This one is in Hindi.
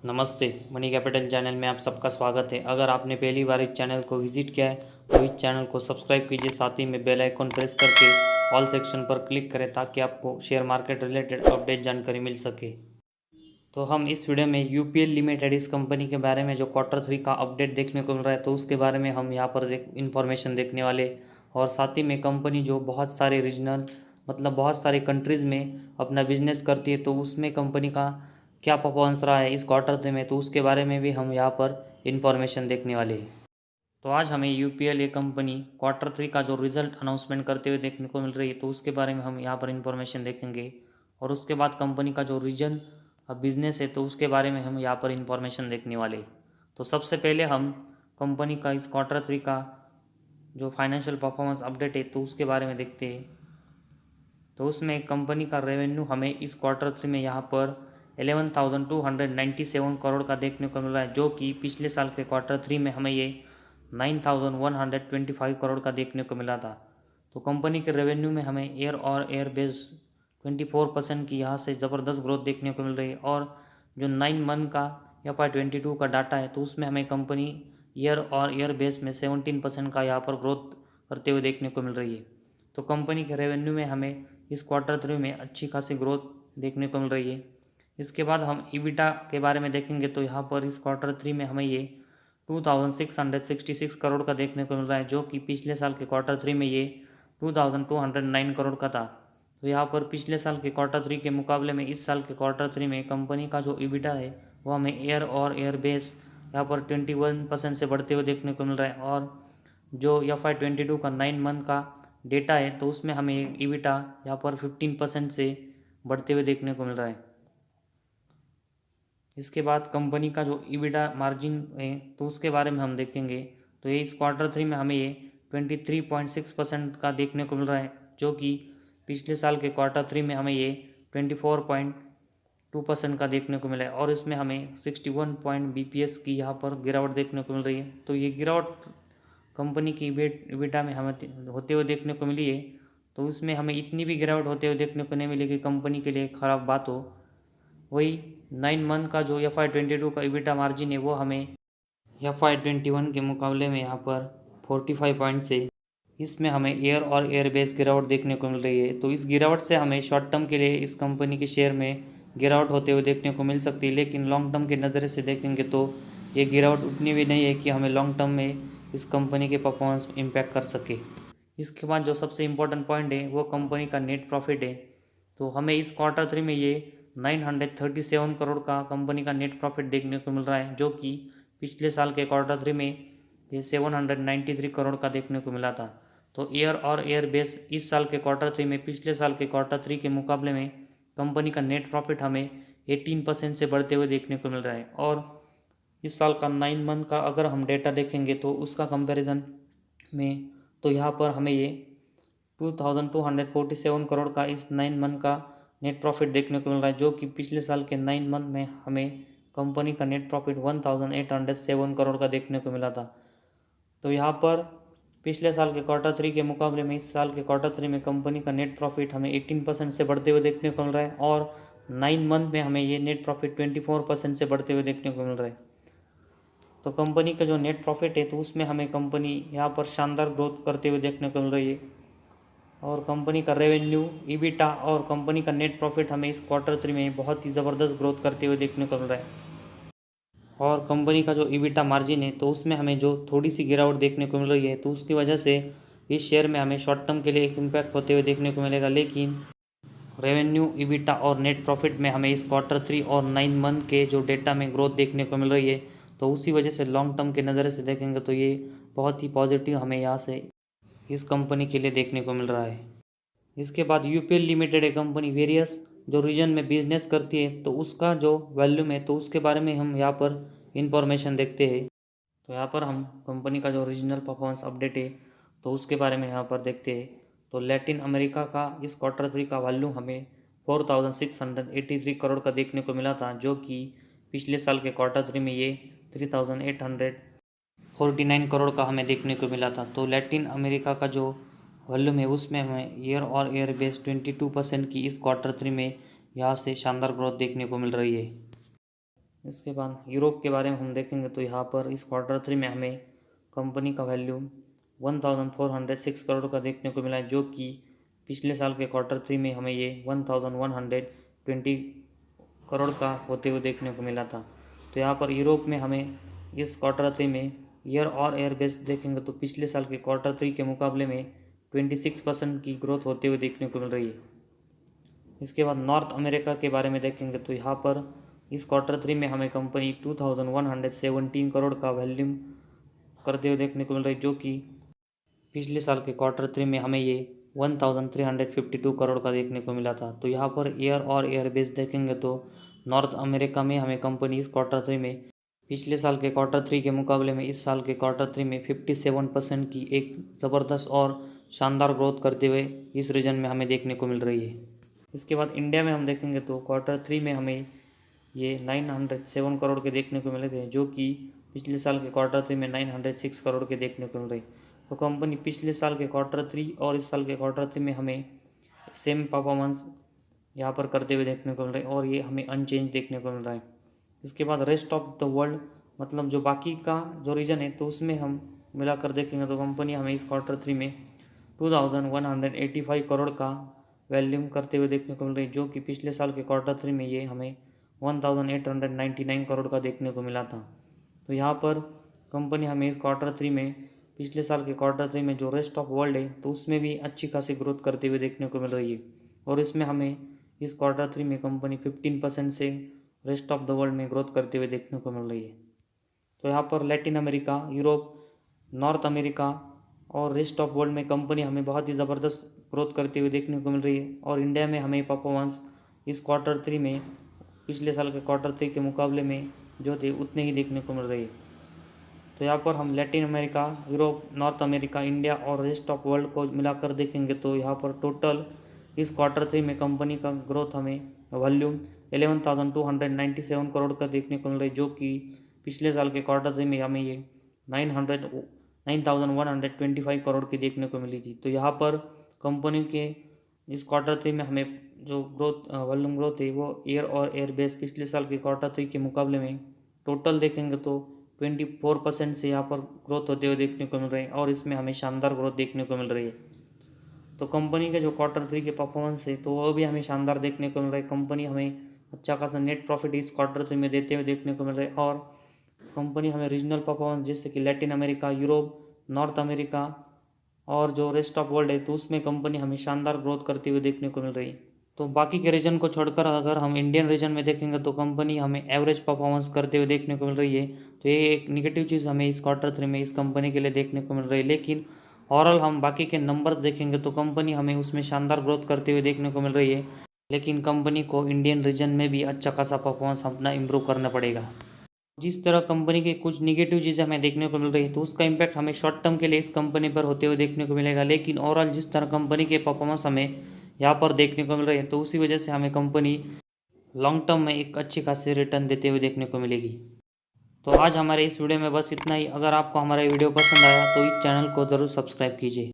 नमस्ते। मनी कैपिटल चैनल में आप सबका स्वागत है। अगर आपने पहली बार इस चैनल को विजिट किया है तो इस चैनल को सब्सक्राइब कीजिए, साथ ही में बेल आइकॉन प्रेस करके ऑल सेक्शन पर क्लिक करें ताकि आपको शेयर मार्केट रिलेटेड अपडेट जानकारी मिल सके। तो हम इस वीडियो में यूपीएल लिमिटेड इस कंपनी के बारे में जो क्वार्टर 3 का अपडेट देखने को मिल रहा है तो उसके बारे में हम यहाँ पर इंफॉर्मेशन देखने वाले, और साथ ही में कंपनी जो बहुत सारे रीजनल बहुत सारे कंट्रीज़ में अपना बिजनेस करती है तो उसमें कंपनी का क्या परफॉर्मेंस रहा है इस क्वार्टर 3 में, तो उसके बारे में भी हम यहाँ पर इंफॉर्मेशन देखने वाले हैं। तो आज हमें यूपीएल ये कंपनी क्वार्टर 3 का जो रिजल्ट अनाउंसमेंट करते हुए देखने को मिल रही है तो उसके बारे में हम यहाँ पर इंफॉर्मेशन देखेंगे, और उसके बाद कंपनी का जो रीजन बिजनेस है तो उसके बारे में हम यहाँ पर इंफॉर्मेशन देखने वाले। तो सबसे पहले हम कंपनी का इस क्वार्टर 3 का जो फाइनेंशियल परफॉर्मेंस अपडेट है तो उसके बारे में देखते हैं। तो उसमें कंपनी का रेवेन्यू हमें इस क्वार्टर 3 में यहाँ पर 11,297 करोड़ का देखने को मिल रहा है, जो कि पिछले साल के क्वार्टर 3 में हमें ये 9,125 करोड़ का देखने को मिला था। तो कंपनी के रेवेन्यू में हमें एयर और एयर बेस 24% की यहाँ से ज़बरदस्त ग्रोथ देखने को मिल रही है, और जो 9 मंथ का FY22 का डाटा है तो उसमें हमें कंपनी एयर और एयर बेस में 17% का यहाँ पर ग्रोथ करते हुए देखने को मिल रही है। तो कंपनी के रेवेन्यू में हमें इस क्वार्टर 3 में अच्छी खासी ग्रोथ देखने को मिल रही है। इसके बाद हम ईबिटा के बारे में देखेंगे तो यहाँ पर इस क्वार्टर 3 में हमें ये 2,666 करोड़ का देखने को मिल रहा है, जो कि पिछले साल के क्वार्टर 3 में ये 2,209 करोड़ का था। तो यहाँ पर पिछले साल के क्वार्टर 3 के मुकाबले में इस साल के क्वार्टर 3 में कंपनी का जो ईबिटा है वो हमें एयर और एयर बेस यहाँ पर 21% से बढ़ते हुए देखने को मिल रहा है, और जो FY22 का 9 मंथ का डेटा है तो उसमें हमें ईबिटा यहाँ पर 15% से बढ़ते हुए देखने को मिल रहा है। इसके बाद कंपनी का जो ईबिटा मार्जिन है तो उसके बारे में हम देखेंगे। तो ये इस क्वार्टर 3 में हमें ये 23.6% का देखने को मिल रहा है, जो कि पिछले साल के क्वार्टर 3 में हमें ये 24.2% का देखने को मिला है, और इसमें हमें 61 पॉइंट BPS की यहाँ पर गिरावट देखने को मिल रही है। तो ये गिरावट कंपनी की ईबिटा में हमें होते हुए देखने को मिली है, तो उसमें हमें इतनी भी गिरावट होते हुए देखने को नहीं मिली कि कंपनी के लिए ख़राब बात हो। वही 9 मंथ का जो FY22 का ईबिटा मार्जिन है वो हमें FY21 के मुकाबले में यहाँ पर 45 पॉइंट से इसमें हमें एयर और एयर बेस गिरावट देखने को मिल रही है। तो इस गिरावट से हमें शॉर्ट टर्म के लिए इस कंपनी के शेयर में गिरावट होते हुए देखने को मिल सकती है, लेकिन लॉन्ग टर्म के नज़रिए से देखेंगे तो ये गिरावट उतनी भी नहीं है कि हमें लॉन्ग टर्म में इस कंपनी के परफॉर्मेंस इम्पैक्ट कर सके। इसके बाद जो सबसे इम्पोर्टेंट पॉइंट है वो कंपनी का नेट प्रॉफिट है। तो हमें इस क्वार्टर 3 में ये 937 करोड़ का कंपनी का नेट प्रॉफिट देखने को मिल रहा है, जो कि पिछले साल के क्वार्टर 3 में ये 793 करोड़ का देखने को मिला था। तो एयर और एयर बेस इस साल के क्वार्टर 3 में पिछले साल के क्वार्टर 3 के मुकाबले में कंपनी का नेट प्रॉफिट हमें 18% से बढ़ते हुए देखने को मिल रहा है, और इस साल का 9 मंथ का अगर हम डेटा देखेंगे तो उसका कंपैरिजन में तो यहाँ पर हमें ये 2,247 करोड़ का इस 9 मंथ का नेट प्रॉफिट देखने को मिल रहा है, जो कि पिछले साल के 9 मंथ में हमें कंपनी का नेट प्रॉफिट 1,807 करोड़ का देखने को मिला था। तो यहाँ पर पिछले साल के क्वार्टर 3 के मुकाबले में इस साल के क्वार्टर 3 में कंपनी का नेट प्रॉफिट हमें 18% से बढ़ते हुए देखने को मिल रहा है, और 9 मंथ में हमें ये नेट प्रॉफिट 24% से बढ़ते हुए देखने को मिल रहा है। तो कंपनी का जो नेट प्रॉफिट है तो उसमें हमें कंपनी यहाँ पर शानदार ग्रोथ करते हुए देखने को मिल रही है, और कंपनी का रेवेन्यू, ईबिटा और कंपनी का नेट प्रॉफिट हमें इस क्वार्टर 3 में बहुत ही ज़बरदस्त ग्रोथ करते हुए देखने को मिल रहा है। और कंपनी का जो ईबिटा मार्जिन है तो उसमें हमें जो थोड़ी सी गिरावट देखने को मिल रही है तो उसकी वजह से इस शेयर में हमें शॉर्ट टर्म के लिए एक इम्पैक्ट होते हुए देखने को मिलेगा, लेकिन रेवेन्यू, ईबिटा और नेट प्रॉफिट में हमें इस क्वार्टर 3 और 9 मंथ के जो डेटा में ग्रोथ देखने को मिल रही है, तो उसी वजह से लॉन्ग टर्म के नज़र से देखेंगे तो ये बहुत ही पॉजिटिव हमें यहाँ से इस कंपनी के लिए देखने को मिल रहा है। इसके बाद यूपीएल लिमिटेड एक कंपनी वेरियस जो रीजन में बिजनेस करती है तो उसका जो वॉल्यूम है तो उसके बारे में हम यहाँ पर इंफॉर्मेशन देखते हैं। तो यहाँ पर हम कंपनी का जो रीजनल परफॉर्मेंस अपडेट है तो उसके बारे में यहाँ पर देखते हैं। तो लैटिन अमेरिका का इस क्वार्टर 3 का वॉल्यूम हमें 4,683 करोड़ का देखने को मिला था, जो कि पिछले साल के क्वार्टर 3 में ये 3,849 करोड़ का हमें देखने को मिला था। तो लैटिन अमेरिका का जो वॉल्यूम है उसमें हमें एयर और एयर बेस 22% की इस क्वार्टर 3 में यहाँ से शानदार ग्रोथ देखने को मिल रही है। इसके बाद यूरोप के बारे में हम देखेंगे तो यहाँ पर इस Q3 में हमें कंपनी का वैल्यू 1406 करोड़ का देखने को मिला है, जो कि पिछले साल के Q3 में हमें ये 1120 करोड़ का होते हुए देखने को मिला था। तो यहाँ पर यूरोप में हमें इस Q3 में ईयर और एयर बेस देखेंगे तो पिछले साल के Q3 के मुकाबले में 26% की ग्रोथ होते हुए देखने को मिल रही है। इसके बाद नॉर्थ अमेरिका के बारे में देखेंगे तो यहाँ पर इस Q3 में हमें कंपनी 2117 करोड़ का वॉल्यूम करते हुए देखने को मिल रही है, जो कि पिछले साल के Q3 में हमें ये 1352 करोड़ का देखने को मिला था। तो यहाँ पर एयर और एयरबेस देखेंगे तो नॉर्थ अमेरिका में हमें कंपनी इस Q3 में पिछले साल के Q3 के मुकाबले में इस साल के Q3 में 57% की एक ज़बरदस्त और शानदार ग्रोथ करते हुए इस रीजन में हमें देखने को मिल रही है। इसके बाद इंडिया में हम देखेंगे तो Q3 में हमें ये 907 करोड़ के देखने को मिले थे, जो कि पिछले साल के Q3 में 906 करोड़ के देखने को मिल रही। तो कंपनी पिछले साल के Q3 और इस साल के Q3 में हमें सेम परफॉर्मेंस यहाँ पर करते हुए देखने को मिल रहा है और ये हमें अनचेंज देखने को मिल रहा है। इसके बाद रेस्ट ऑफ द वर्ल्ड मतलब जो बाकी का जो रीजन है तो उसमें हम मिलाकर देखेंगे तो कंपनी हमें इस Q3 में 2185 करोड़ का वॉल्यूम करते हुए देखने को मिल रही है, जो कि पिछले साल के Q3 में ये हमें 1899 करोड़ का देखने को मिला था। तो यहाँ पर कंपनी हमें इस Q3 में पिछले साल के Q3 में जो रेस्ट ऑफ वर्ल्ड है तो उसमें भी अच्छी खासी ग्रोथ करते हुए देखने को मिल रही है और इसमें हमें इस Q3 में कंपनी 15% से रेस्ट ऑफ द वर्ल्ड में ग्रोथ करते हुए देखने को मिल रही है। तो यहाँ पर Latin America, Europe, north America और रेस्ट ऑफ वर्ल्ड में कंपनी हमें बहुत ही ज़बरदस्त ग्रोथ करते हुए देखने को मिल रही है और इंडिया में हमें परफॉर्मेंस इस Q3 में पिछले साल के Q3 के मुकाबले में जो थे उतने ही देखने को मिल रही है। तो यहाँ पर हम Latin America, Europe, north America, India और रेस्ट ऑफ वर्ल्ड को मिलाकर देखेंगे तो यहाँ पर टोटल इस Q3 में कंपनी का ग्रोथ हमें वॉल्यूम 11,297 करोड़ का देखने को मिल रही है, जो कि पिछले साल के Q3 में हमें ये 9,125 करोड़ की देखने को मिली थी। तो यहाँ पर कंपनी के इस Q3 में हमें जो ग्रोथ वॉल्यूम ग्रोथ है वो एयर और एयरबेस पिछले साल के Q3 के मुकाबले में टोटल देखेंगे तो 24% से यहाँ पर ग्रोथ होते हुए देखने को मिल रही है और इसमें हमें शानदार ग्रोथ देखने को मिल रही है। तो कंपनी के जो Q3 के परफॉर्मेंस है तो वो भी हमें शानदार देखने को मिल रहा है। कंपनी हमें अच्छा खासा नेट प्रॉफिट इस Q3 में देते हुए देखने को मिल रहा है और कंपनी हमें रीजनल परफॉर्मेंस जैसे कि Latin America, Europe, north America और जो रेस्ट ऑफ वर्ल्ड है तो उसमें कंपनी हमें शानदार ग्रोथ करते हुए देखने को मिल रही है। तो बाकी के रीजन को छोड़कर अगर हम इंडियन रीजन में देखेंगे तो कंपनी हमें एवरेज परफॉर्मेंस करते हुए देखने को मिल रही है। तो ये एक निगेटिव चीज़ हमें इस Q3 में इस कंपनी के लिए देखने को मिल रही है, लेकिन ओवरऑल हम बाकी के नंबर्स देखेंगे तो कंपनी हमें उसमें शानदार ग्रोथ करते हुए देखने को मिल रही है। लेकिन कंपनी को इंडियन रीजन में भी अच्छा खासा परफॉर्मेंस अपना इम्प्रूव करना पड़ेगा। जिस तरह कंपनी के कुछ निगेटिव चीज़ें हमें देखने को मिल रही है तो उसका इम्पैक्ट हमें शॉर्ट टर्म के लिए इस कंपनी पर होते हुए देखने को मिलेगा, लेकिन ओवरऑल जिस तरह कंपनी के परफॉर्मेंस हमें यहाँ पर देखने को मिल रही है तो उसी वजह से हमें कंपनी लॉन्ग टर्म में एक अच्छी खासी रिटर्न देते हुए देखने को मिलेगी। तो आज हमारे इस वीडियो में बस इतना ही। अगर आपको हमारा वीडियो पसंद आया तो इस चैनल को ज़रूर सब्सक्राइब कीजिए।